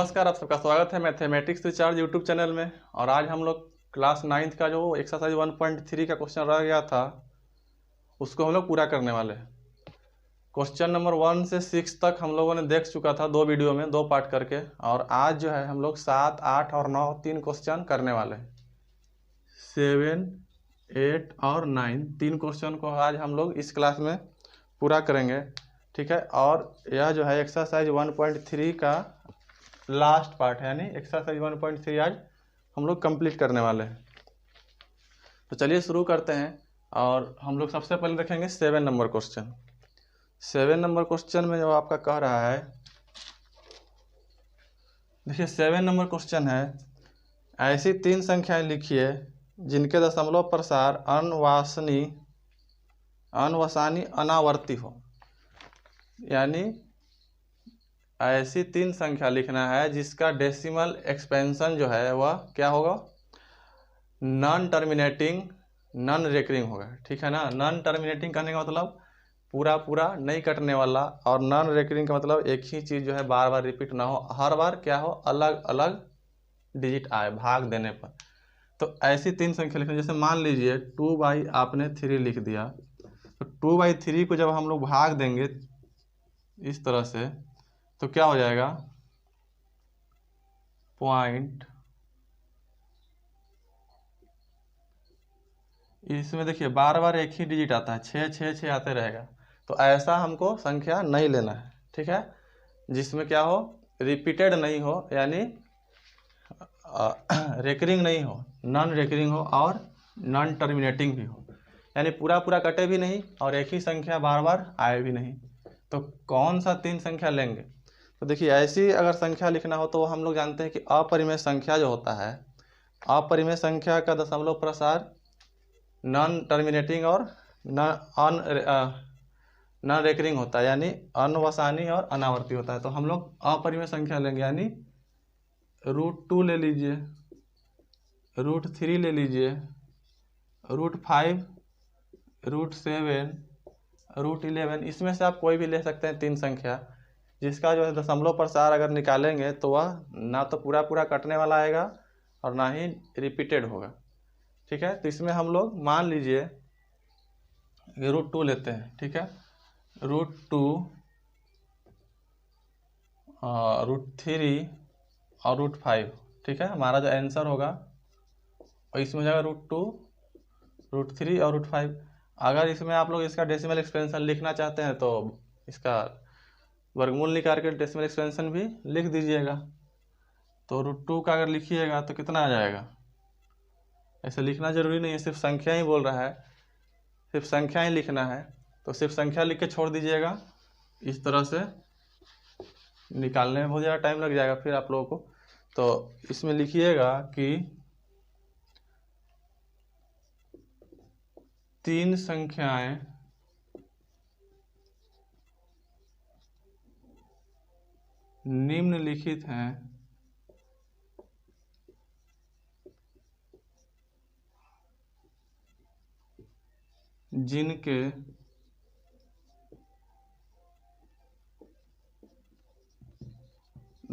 नमस्कार, आप सबका स्वागत है मैथमेटिक्स रिचार्ज यूट्यूब चैनल में। और आज हम लोग क्लास 9th का जो एक्सरसाइज 1.3 का क्वेश्चन रह गया था उसको हम लोग पूरा करने वाले हैं। क्वेश्चन नंबर 1 से 6 तक हम लोगों ने देख चुका था 2 वीडियो में 2 पार्ट करके, और आज जो है हम लोग 7, 8 और 9 3 क्वेश्चन करने वाले हैं। 7, 8 और 9 3 क्वेश्चन को आज हम लोग इस क्लास में पूरा करेंगे, ठीक है। और यह जो है एक्सरसाइज 1.3 का लास्ट पार्ट है, यानी एक्सरसाइज 1.3 आज हम लोग कंप्लीट करने वाले हैं। तो चलिए शुरू करते हैं। और हम लोग सबसे पहले देखेंगे 7 नंबर क्वेश्चन। 7 नंबर क्वेश्चन में जो आपका कह रहा है, देखिए 7 नंबर क्वेश्चन है, ऐसी 3 संख्याएं लिखिए जिनके दशमलव प्रसार अनवसानी अनावर्ती हो। यानी ऐसी 3 संख्या लिखना है जिसका डेसिमल एक्सपेंशन जो है वह क्या होगा, नॉन टर्मिनेटिंग नॉन रेकरिंग होगा, ठीक है ना। नॉन टर्मिनेटिंग करने का मतलब पूरा पूरा नहीं कटने वाला, और नॉन रेकरिंग का मतलब एक ही चीज़ जो है बार बार रिपीट ना हो, हर बार क्या हो, अलग अलग डिजिट आए भाग देने पर। तो ऐसी 3 संख्या लिखना, जैसे मान लीजिए 2/, आपने 3 लिख दिया, तो 2/3 को जब हम लोग भाग देंगे इस तरह से तो क्या हो जाएगा, पॉइंट। इसमें देखिए बार बार एक ही डिजिट आता है, 6 6 6 आते रहेगा। तो ऐसा हमको संख्या नहीं लेना है, ठीक है, जिसमें क्या हो, रिपीटेड नहीं हो, यानी रेकरिंग नहीं हो, नॉन रेकरिंग हो और नॉन टर्मिनेटिंग भी हो, यानी पूरा पूरा कटे भी नहीं और एक ही संख्या बार बार आए भी नहीं। तो कौन सा 3 संख्या लेंगे, तो देखिए ऐसी अगर संख्या लिखना हो तो हम लोग जानते हैं कि अपरिमेय संख्या जो होता है, अपरिमेय संख्या का दशमलव प्रसार नॉन टर्मिनेटिंग और नॉन रेकरिंग होता है, यानी अनवसानी और अनावर्ती होता है। तो हम लोग अपरिमेय संख्या लेंगे, यानी √2 ले लीजिए, √3 ले लीजिए, √5, √7, √11। इसमें से आप कोई भी ले सकते हैं 3 संख्या, जिसका जो है दशमलव प्रसार अगर निकालेंगे तो वह ना तो पूरा पूरा कटने वाला आएगा और ना ही रिपीटेड होगा, ठीक है। तो इसमें हम लोग मान लीजिए √2 लेते हैं, ठीक है, √2, √3 और √5, ठीक है। हमारा जो आंसर होगा और इसमें हो जाएगा √2, √3 और √5। अगर इसमें आप लोग इसका डेसिमल एक्सपेंशन लिखना चाहते हैं तो इसका वर्गमूल निकाल के डेसिमल एक्सपेंशन भी लिख दीजिएगा। तो √2 का अगर लिखिएगा तो कितना आ जाएगा, ऐसे लिखना जरूरी नहीं है, सिर्फ संख्या ही बोल रहा है, सिर्फ संख्या ही लिखना है, तो सिर्फ संख्या लिख के छोड़ दीजिएगा। इस तरह से निकालने में बहुत ज़्यादा टाइम लग जाएगा फिर आप लोगों को। तो इसमें लिखिएगा कि 3 संख्याएं निम्नलिखित हैं जिनके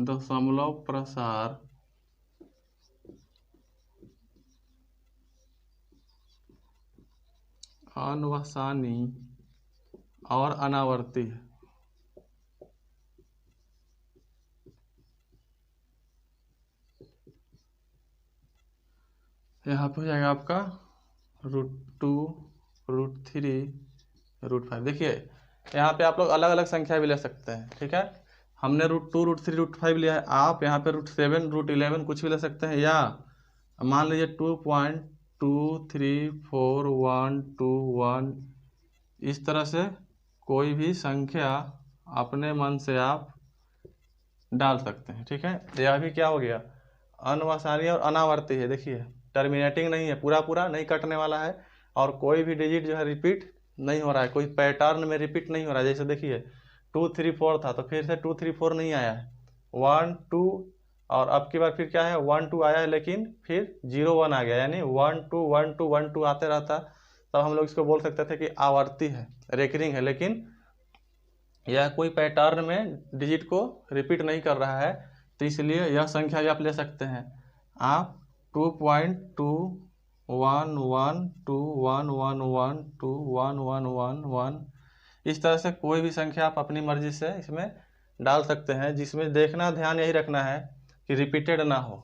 दशमलव प्रसार अनवसानी और अनावर्ती है। यहाँ पे हो जाएगा आपका √2, √3, √5। देखिए यहाँ पे आप लोग अलग अलग संख्या भी ले सकते हैं, ठीक है। हमने √2, √3, √5 लिया है, आप यहाँ पे √7, √11 कुछ भी ले सकते हैं, या मान लीजिए 2.2341121, इस तरह से कोई भी संख्या अपने मन से आप डाल सकते हैं, ठीक है। यह भी क्या हो गया, अनवसानी और अनावर्ती है। देखिए टर्मिनेटिंग नहीं है, पूरा पूरा नहीं कटने वाला है, और कोई भी डिजिट जो है रिपीट नहीं हो रहा है, कोई पैटर्न में रिपीट नहीं हो रहा है। जैसे देखिए 2 3 4 था तो फिर से 2 3 4 नहीं आया है, 1 2, और अब की बार फिर क्या है 1 2 आया है, लेकिन फिर 0 1 आ गया, यानी 1 2 1 2 1 2 आते रहता। तब हम लोग इसको बोल सकते थे कि आवर्ती है, रेकरिंग है, लेकिन यह कोई पैटर्न में डिजिट को रिपीट नहीं कर रहा है। तो इसलिए यह संख्या भी आप ले सकते हैं। आप 2.2111211112111 इस तरह से कोई भी संख्या आप अपनी मर्जी से इसमें डाल सकते हैं, जिसमें देखना ध्यान यही रखना है कि रिपीटेड ना हो।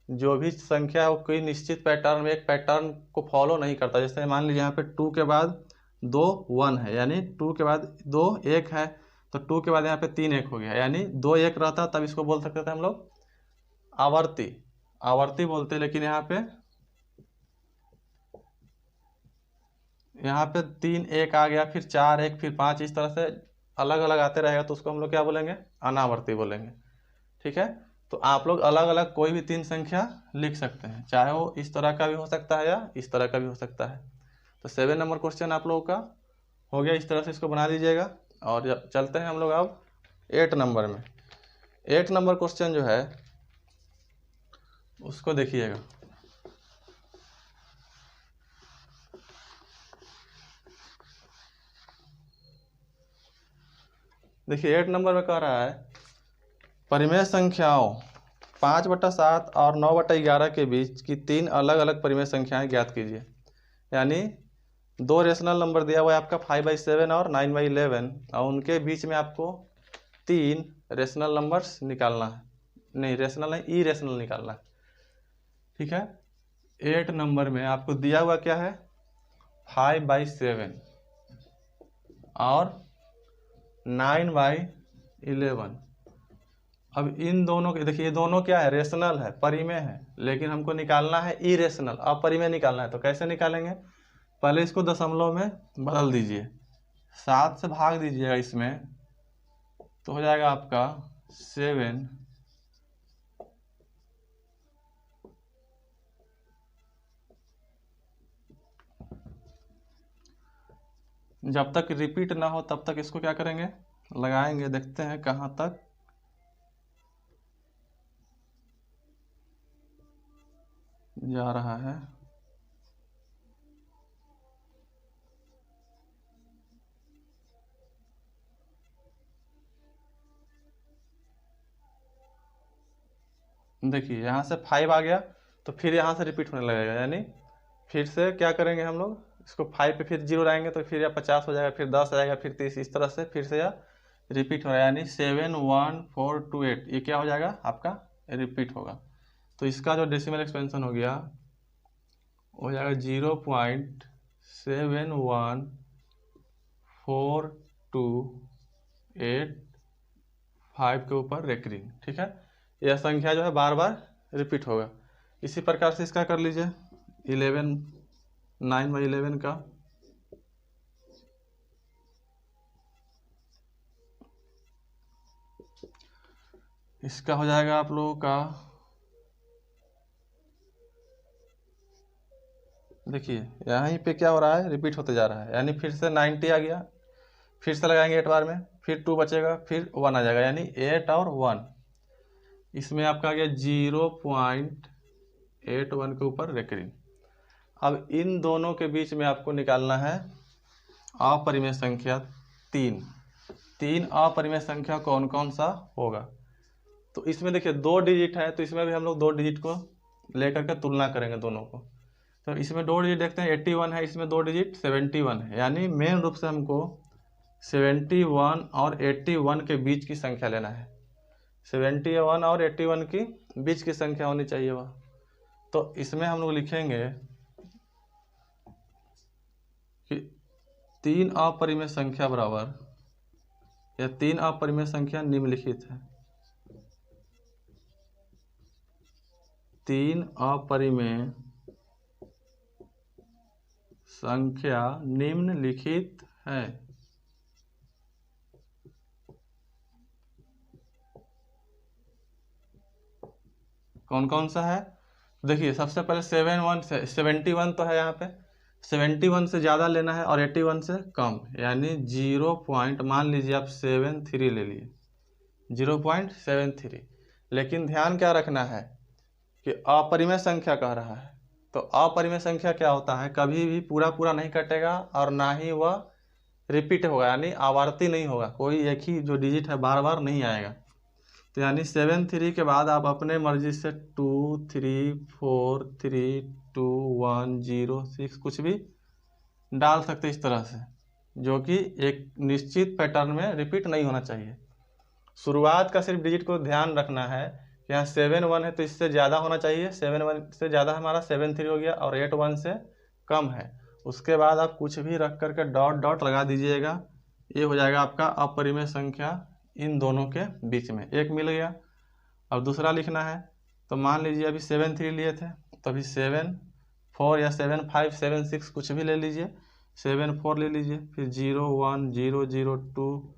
जो भी संख्या हो कोई निश्चित पैटर्न में एक पैटर्न को फॉलो नहीं करता। जैसे मान लीजिए यहाँ पे 2 के बाद 2 1 है, यानी 2 के बाद 2 1 है, तो 2 के बाद यहाँ पे 3 1 हो गया, यानी 2 1 रहता तब इसको बोल सकते थे हम लोग आवर्ती बोलते। लेकिन यहाँ पे 3 1 आ गया, फिर 4 1, फिर 5, इस तरह से अलग अलग आते रहेगा, तो उसको हम लोग क्या बोलेंगे? अनावर्ती बोलेंगे। ठीक है, तो आप लोग अलग अलग कोई भी 3 संख्या लिख सकते हैं, चाहे वो इस तरह का भी हो सकता है या इस तरह का भी हो सकता है। तो 7 नंबर क्वेश्चन आप लोगों का हो गया। इस तरह से इसको बना दीजिएगा। और चलते हैं हम लोग अब 8 नंबर में। 8 नंबर क्वेश्चन जो है उसको देखिएगा। देखिए 8 नंबर में कह रहा है परिमेय संख्याओं 5/7 और 9/11 के बीच की 3 अलग अलग परिमेय संख्याएं ज्ञात कीजिए। यानी 2 रेशनल नंबर दिया हुआ है आपका 5/7 और 9/11, और उनके बीच में आपको 3 रेशनल नंबर्स निकालना है। नहीं, रेशनल नहीं, ई रेशनल निकालना है। ठीक है, 8 नंबर में आपको दिया हुआ क्या है? 5/7 और 9/11। अब इन दोनों के देखिए, ये दोनों क्या है? रेशनल है, परिमेय है, लेकिन हमको निकालना है इरेशनल, अपरिमेय निकालना है। तो कैसे निकालेंगे? पहले इसको दशमलव में बदल दीजिए, 7 से भाग दीजिएगा इसमें, तो हो जाएगा आपका 7। जब तक रिपीट ना हो तब तक इसको क्या करेंगे? लगाएंगे, देखते हैं कहाँ तक जा रहा है। देखिए यहाँ से 5 आ गया, तो फिर यहाँ से रिपीट होने लगेगा, यानी फिर से क्या करेंगे हम लोग? इसको 5 पे फिर 0 लाएंगे, तो फिर या 50 हो जाएगा, फिर 10 आ जाएगा, फिर 30, इस तरह से फिर से या रिपीट हो रहा है। यानी 7 1 4 2 8 ये क्या हो जाएगा? आपका रिपीट होगा। तो इसका जो डेसिमल एक्सपेंशन हो गया हो जाएगा 0.71428 के ऊपर रेकरिंग। ठीक है, यह संख्या जो है बार बार रिपीट होगा। इसी प्रकार से इसका कर लीजिए 9/11 का। इसका हो जाएगा आप लोगों का, देखिए यहीं पे क्या हो रहा है? रिपीट होते जा रहा है, यानी फिर से 90 आ गया, फिर से लगाएंगे 8 बार में, फिर 2 बचेगा, फिर 1 आ जाएगा, यानी 8 और 1। इसमें आपका आ गया 0.81 के ऊपर रेकरिंग। अब इन दोनों के बीच में आपको निकालना है अपरिमेय संख्या 3 अपरिमेय संख्या कौन कौन सा होगा? तो इसमें देखिए 2 डिजिट है, तो इसमें भी हम लोग 2 डिजिट को लेकर के तुलना करेंगे दोनों को। तो इसमें 2 डिजिट देखते हैं, 81 है, इसमें 2 डिजिट 71 है, यानी मेन रूप से हमको 71 और 81 के बीच की संख्या लेना है। 71 और 81 की बीच की संख्या होनी चाहिए वह। तो इसमें हम लोग लिखेंगे कि 3 अपरिमेय संख्या बराबर, या 3 अपरिमेय संख्या निम्नलिखित है। 3 अपरिमेय संख्या निम्नलिखित है। कौन कौन सा है? देखिए सबसे पहले 71 तो है, यहाँ पे 71 से ज़्यादा लेना है और 81 से कम, यानी 0 पॉइंट, मान लीजिए आप 73 ले लिए, 0.73। लेकिन ध्यान क्या रखना है कि अपरिमेय संख्या कह रहा है, तो अपरिमेय संख्या क्या होता है? कभी भी पूरा पूरा नहीं कटेगा और ना ही वह रिपीट होगा, यानी आवर्ती नहीं होगा, कोई एक ही जो डिजिट है बार बार नहीं आएगा। तो यानी 7 3 के बाद आप अपने मर्जी से 2 3 4 3 2 1 0 6 कुछ भी डाल सकते इस तरह से, जो कि एक निश्चित पैटर्न में रिपीट नहीं होना चाहिए। शुरुआत का सिर्फ डिजिट को ध्यान रखना है कि यहाँ 7 1 है तो इससे ज़्यादा होना चाहिए, 7 1 से ज़्यादा हमारा 7 3 हो गया, और 8 1 से कम है। उसके बाद आप कुछ भी रख करके डॉट डॉट लगा दीजिएगा, ये हो जाएगा आपका अपरिमेय संख्या इन दोनों के बीच में। एक मिल गया। अब दूसरा लिखना है, तो मान लीजिए अभी 7 3 लिए थे, तो अभी 7 4 या 7 5 7 6 कुछ भी ले लीजिए, 7 4 ले लीजिए, फिर 0 1 0 0 2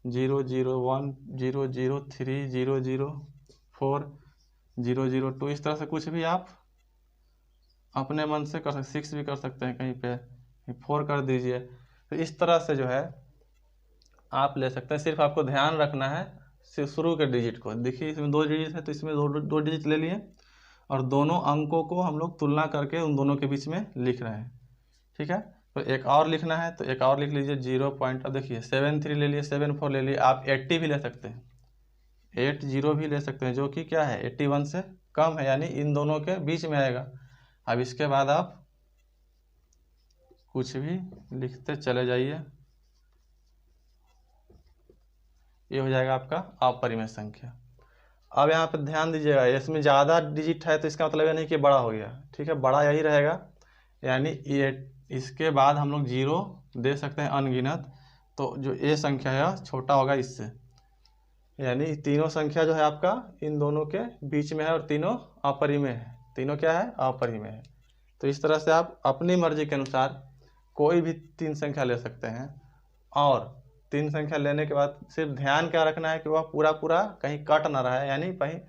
0 0 1 0 0 3 0 0 4 0 0 2, इस तरह से कुछ भी आप अपने मन से कर सकते, 6 भी कर सकते हैं, कहीं पे 4 कर दीजिए। तो इस तरह से जो है आप ले सकते हैं। सिर्फ आपको ध्यान रखना है शुरू के डिजिट को। देखिए इसमें 2 डिजिट है तो इसमें दो डिजिट ले लिए, और दोनों अंकों को हम लोग तुलना करके उन दोनों के बीच में लिख रहे हैं। ठीक है, तो एक और लिखना है तो एक और लिख लीजिए 0 पॉइंट। अब देखिए 7 3 ले लिए, 7 4 ले लिए, आप 80 भी ले सकते हैं, 8 0 भी ले सकते हैं, जो कि क्या है 81 से कम है, यानी इन दोनों के बीच में आएगा। अब इसके बाद आप कुछ भी लिखते चले जाइए, ये हो जाएगा आपका अपरिमेय संख्या। अब यहाँ पे ध्यान दीजिएगा, इसमें ज़्यादा डिजिट है तो इसका मतलब ये नहीं कि बड़ा हो गया। ठीक है, बड़ा यही रहेगा, यानी ये इसके बाद हम लोग 0 दे सकते हैं अनगिनत, तो जो ये संख्या है छोटा होगा इससे, यानी तीनों संख्या जो है आपका इन दोनों के बीच में है, और तीनों अपरिमेय है। तीनों क्या है? अपरिमेय है। तो इस तरह से आप अपनी मर्जी के अनुसार कोई भी 3 संख्या ले सकते हैं, और 3 संख्या लेने के बाद सिर्फ ध्यान क्या रखना है कि वह पूरा पूरा कहीं कट ना रहा है, यानी कहीं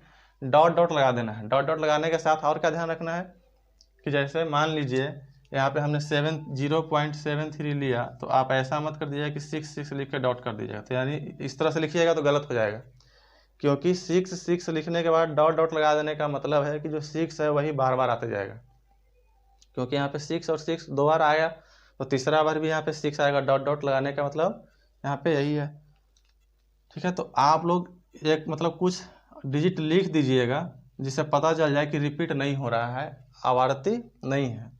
डॉट डॉट लगा देना है। डॉट डॉट लगाने के साथ और क्या ध्यान रखना है कि जैसे मान लीजिए यहाँ पे हमने 0.73 लिया, तो आप ऐसा मत कर दीजिएगा कि 6 6 लिख के डॉट कर दीजिएगा, तो यानी इस तरह से लिखिएगा तो गलत हो जाएगा, क्योंकि 6 6 लिखने के बाद डॉट डॉट लगा देने का मतलब है कि जो 6 है वही बार बार आते जाएगा, क्योंकि यहाँ पे 6 और 6 2 बार आया, तो तीसरा बार भी यहाँ पे 6 आएगा। डॉट डॉट लगाने का मतलब यहाँ पे यही है। ठीक है, तो आप लोग एक मतलब कुछ डिजिट लिख दीजिएगा जिससे पता चल जाए कि रिपीट नहीं हो रहा है, आवर्ती नहीं है।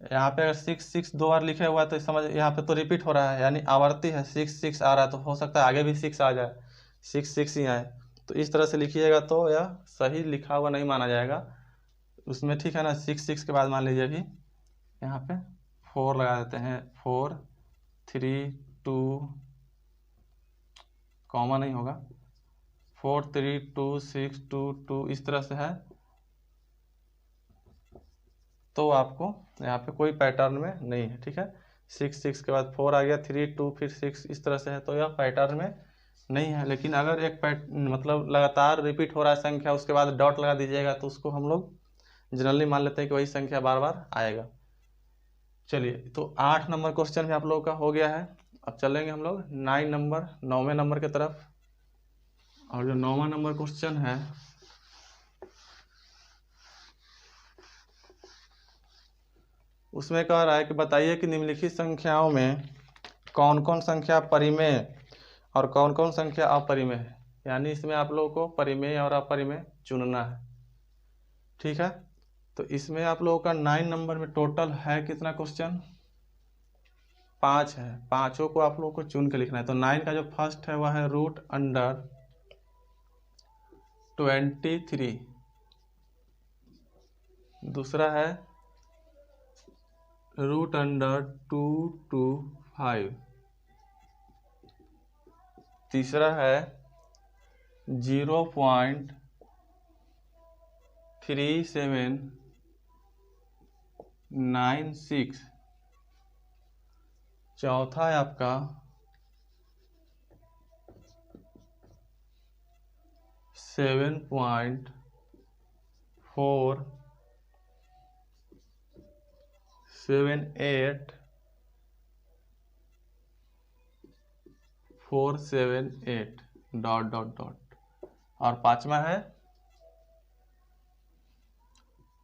यहाँ पे अगर 6 6 2 बार लिखे हुआ है तो समझ यहाँ पे तो रिपीट हो रहा है, यानी आवर्ती है। 6 6 आ रहा है तो हो सकता है आगे भी 6 आ जाए, 6 6 ही आए। तो इस तरह से लिखिएगा तो यह सही लिखा हुआ नहीं माना जाएगा उसमें। ठीक है ना, 6 6 के बाद मान लीजिए अभी यहाँ पे 4 लगा देते हैं, 4 3 2, कॉमा नहीं होगा, 4 3 2 6 2 2, इस तरह से है। तो आपको यहाँ पे कोई पैटर्न में नहीं है। ठीक है, 6 6 के बाद 4 आ गया, 3 2 फिर 6, इस तरह से है, तो यह पैटर्न में नहीं है। लेकिन अगर एक मतलब लगातार रिपीट हो रहा है संख्या, उसके बाद डॉट लगा दीजिएगा, तो उसको हम लोग जनरली मान लेते हैं कि वही संख्या बार बार आएगा। चलिए, तो 8 नंबर क्वेश्चन भी आप लोगों का हो गया है। अब चलेंगे हम लोग 9वें नंबर की तरफ। और जो 9वां नंबर क्वेश्चन है उसमें कह रहा है कि बताइए कि निम्नलिखित संख्याओं में कौन कौन संख्या परिमेय और कौन कौन संख्या अपरिमेय है। यानी इसमें आप लोगों को परिमेय और अपरिमेय चुनना है। ठीक है, तो इसमें आप लोगों का 9 नंबर में टोटल है कितना क्वेश्चन? 5 है। पांचों को आप लोगों को चुन के लिखना है। तो 9 का जो फर्स्ट है वह है √23, दूसरा है √225, तीसरा है 0.3796, चौथा है आपका 7.478 डॉट डॉट डॉट, और पांचवा है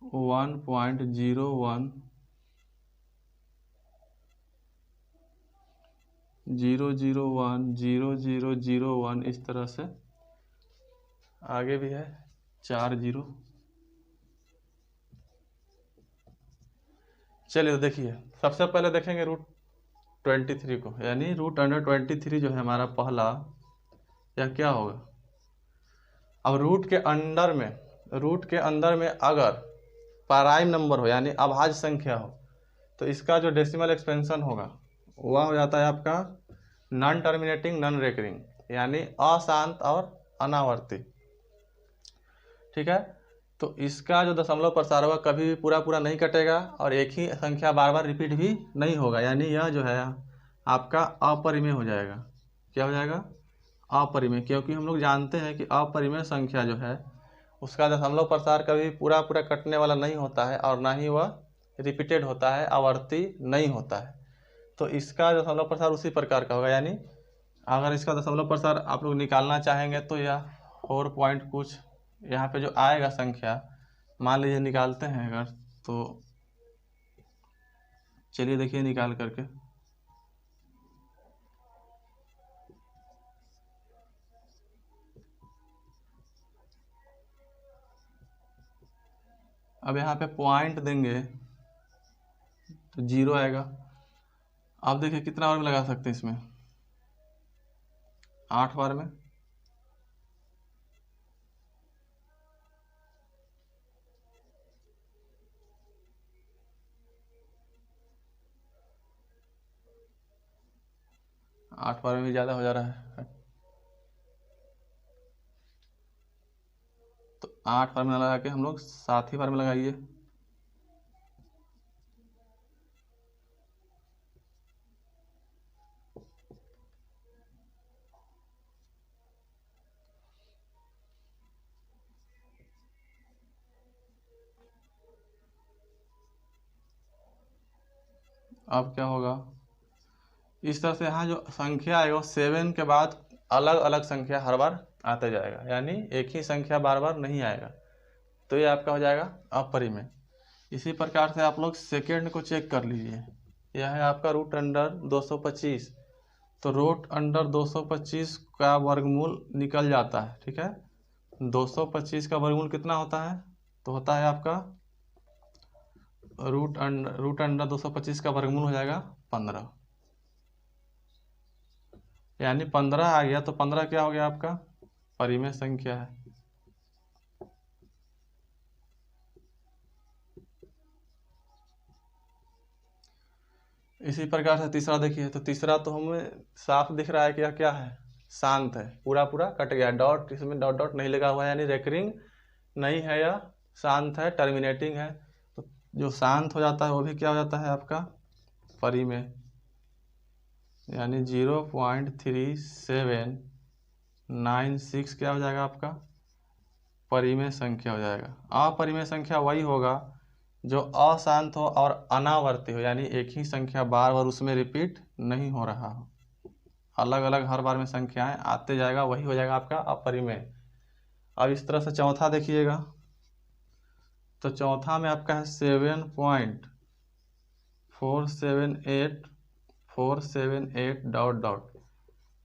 1.0100100001, इस तरह से आगे भी है 4 जीरो। चलिए तो देखिए, सबसे पहले देखेंगे √23 को, यानी √23 जो है हमारा पहला, यह क्या होगा। अब रूट के अंदर में अगर प्राइम नंबर हो यानी अभाज्य संख्या हो, तो इसका जो डेसिमल एक्सपेंशन होगा वह हो जाता है आपका नॉन टर्मिनेटिंग नॉन रेकरिंग, यानी अशांत और अनावर्ती। ठीक है, तो इसका जो दशमलव प्रसार होगा कभी भी पूरा पूरा नहीं कटेगा और एक ही संख्या बार बार रिपीट भी नहीं होगा, यानी यह जो है आपका अपरिमेय हो जाएगा। क्या हो जाएगा, अपरिमेय, क्योंकि हम लोग जानते हैं कि अपरिमेय संख्या जो है उसका दशमलव प्रसार कभी पूरा पूरा कटने वाला नहीं होता है और ना ही वह रिपीटेड होता है, आवर्ती नहीं होता है। तो इसका दशमलव प्रसार उसी प्रकार का होगा, यानी अगर इसका दशमलव प्रसार आप लोग निकालना चाहेंगे तो यह 4 पॉइंट कुछ यहाँ पे जो आएगा संख्या, मान लीजिए निकालते हैं अगर, तो चलिए देखिए निकाल करके। अब यहाँ पे पॉइंट देंगे तो 0 आएगा। अब देखिए कितना बार में लगा सकते हैं इसमें, 8 बार में। आठ बार में भी ज़्यादा हो जा रहा है, तो 8 बार में लगा के हम लोग 7 ही बार में लगाइए। अब क्या होगा, इस तरह से यहाँ जो संख्या आएगा 7 के बाद अलग अलग संख्या हर बार आते जाएगा, यानी एक ही संख्या बार बार नहीं आएगा, तो ये आपका हो जाएगा अपरिमेय। इसी प्रकार से आप लोग सेकेंड को चेक कर लीजिए, यह है आपका √225, तो √225 का वर्गमूल निकल जाता है। ठीक है, 225 का वर्गमूल कितना होता है, तो होता है आपका √225 का वर्गमूल हो जाएगा 15, यानी 15 आ गया, तो 15 क्या हो गया आपका परिमेय संख्या है। इसी प्रकार से तीसरा देखिए, तो तीसरा तो हमें साफ दिख रहा है कि यह क्या है, शांत है, पूरा पूरा कट गया, डॉट इसमें डॉट डॉट नहीं लगा हुआ है, यानी रेकरिंग नहीं है, या शांत है, टर्मिनेटिंग है। तो जो शांत हो जाता है वो भी क्या हो जाता है आपका परिमेय, यानी 0.3796 क्या हो जाएगा आपका परिमेय संख्या हो जाएगा। अपरिमेय संख्या वही होगा जो अशांत हो और अनावर्ती हो, यानी एक ही संख्या बार बार उसमें रिपीट नहीं हो रहा हो, अलग अलग हर बार में संख्याएं आते जाएगा, वही हो जाएगा आपका अपरिमेय। अब इस तरह से चौथा देखिएगा, तो चौथा में आपका है 7.478 डॉट डॉट।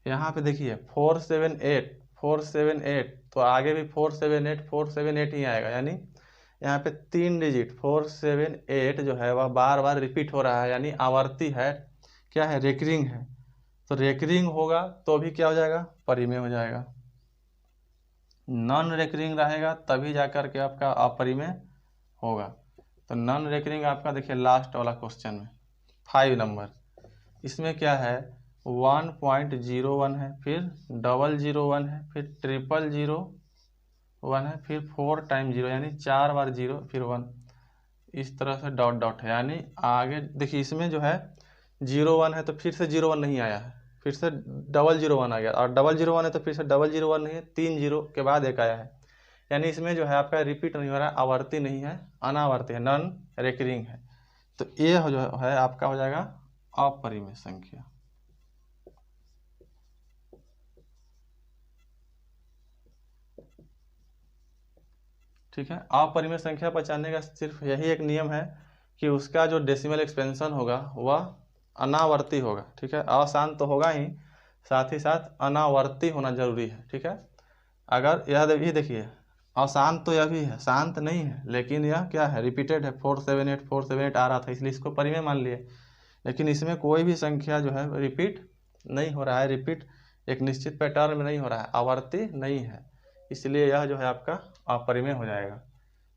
यहाँ पे देखिए 478 तो आगे भी 478 ही आएगा, यानी यहाँ पे 3 डिजिट 478 जो है वह बार बार रिपीट हो रहा है, यानी आवर्ती है, क्या है रेकरिंग है। तो रेकरिंग होगा तो भी क्या हो जाएगा परिमेय हो जाएगा, नॉन रेकरिंग रहेगा तभी जाकर के आपका अपरिमेय होगा। तो नॉन रेकरिंग आपका देखिए लास्ट वाला क्वेश्चन में 5 नंबर, इसमें क्या है 1.01 है, फिर 001 है, फिर 0001 है, फिर 4 टाइम 0 यानी 4 बार 0 फिर 1, इस तरह से डॉट डॉट है। यानी आगे देखिए इसमें जो है 01 है तो फिर से 01 नहीं आया है, फिर से 001 आ गया, और 001 है तो फिर से 001 नहीं है, 3 0 के बाद एक आया है, यानी इसमें जो है आपका रिपीट नहीं हो रहा है, आवर्ती नहीं है, अनावर्ती है, नॉन रेकरिंग है। तो ये जो है आपका हो जाएगा अपरिमेय संख्या। ठीक है, अपरिमेय संख्या पहचानने का सिर्फ यही एक नियम है कि उसका जो डेसिमल एक्सपेंशन होगा वह अनावर्ती होगा। ठीक है, अशांत तो होगा ही, साथ ही साथ अनावर्ती होना जरूरी है। ठीक है, अगर यह ये देखिए, अशांत तो यह भी है, शांत नहीं है, लेकिन यह क्या है, रिपीटेड है, 478 आ रहा था, इसलिए इसको परिमेय मान लिए। लेकिन इसमें कोई भी संख्या जो है रिपीट नहीं हो रहा है, रिपीट एक निश्चित पैटर्न में नहीं हो रहा है, आवर्ती नहीं है, इसलिए यह जो है आपका अपरिमेय हो जाएगा।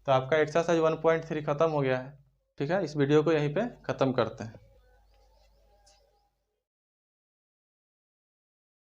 तो आपका एक्सरसाइज 1.3 खत्म हो गया है। ठीक है, इस वीडियो को यहीं पे ख़त्म करते हैं।